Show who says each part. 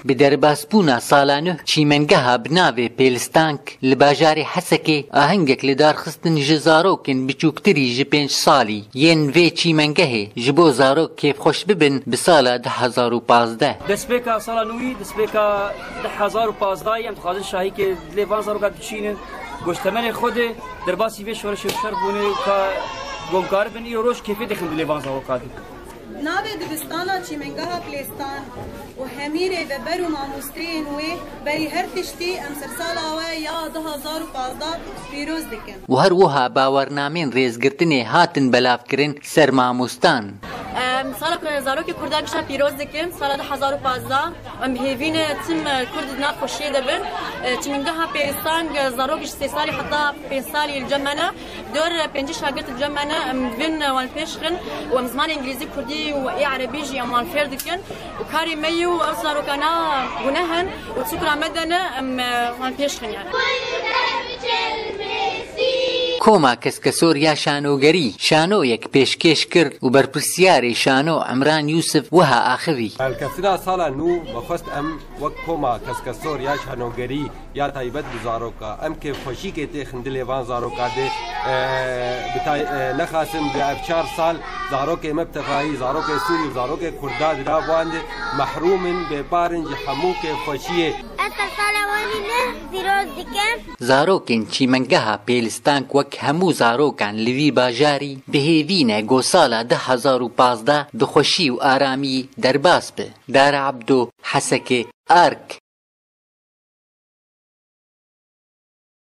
Speaker 1: bi derbasbûna sala nûh çîmengeha bi navê Pêlistank li bajarê Hesekê ahengek li darxistin ji zarokên biçûktirî ji 5 salî. Yên vê çîmengehê ji bo zarok kêfxweş bibin bi sala 2015.
Speaker 2: Destpêka sala nûyî, destpêka 2015 em dixwazin şahîkê dilê van zarokan biçînin goştemenê Xwedê derbasî vê şoreşê şer bûnê ka gomkar bin îro roj kêfê dixin dilê van zarokatê.
Speaker 3: Navê dibistana çîmengeha Pêlistan û Hemirê ve ber û mamosteyên wê berî her tiştî em sersala we ya 2015 pîroz dikin.
Speaker 1: û her wiha bawernamên rêzgirtinê hatin belavkirin ser mamostan.
Speaker 4: Sala zarokê Kurdan kişa pîroz dikin, sala 2015 em hêvîne tim Kurd di nav xweşiyê de bin. Çîmengeha Pêlistan zarok ji 3 salî heta 5 salî li cem me ne. Dor 5 şagird li cem me ne em divin wan pêşxin û em zimanê îngilîzî Kurdî û Erebî jî em wan fêr dikin û karê me yê û ew zarokana gunehin û çûkira me de ne em wan pêşxin yani.
Speaker 1: کۆما کەسکەسۆریا شانۆگەری شانۆیەک پێشکەش کرد و بەرپرسیارێ شانۆ عمران یوسف وها ئاخوی
Speaker 5: هەلکەسرا ساڵا نو بەخواست ئەم وەک کۆما کەسکەسۆر یا شانۆگەری یا تایبەت بە زارۆکە ئەم کێفخۆشیکێ تێخن دلێ وان زارۆکا دێ نەخاسم بە ئەف 4 ساڵ زارۆکێ مە بتەفاهی زارۆکێ سووری و زارۆکێ کووردا درابوان دێ مەحرومن بێپارن ji hemû kêfxweşiyê.
Speaker 1: zarokên çîmengeha Pêlistank wek hemû zarokan li vî bajarî bihêvîne gosala 2015 bi xweşî û aramî derbas be. Dara Ebdo, Hesekê, Ark.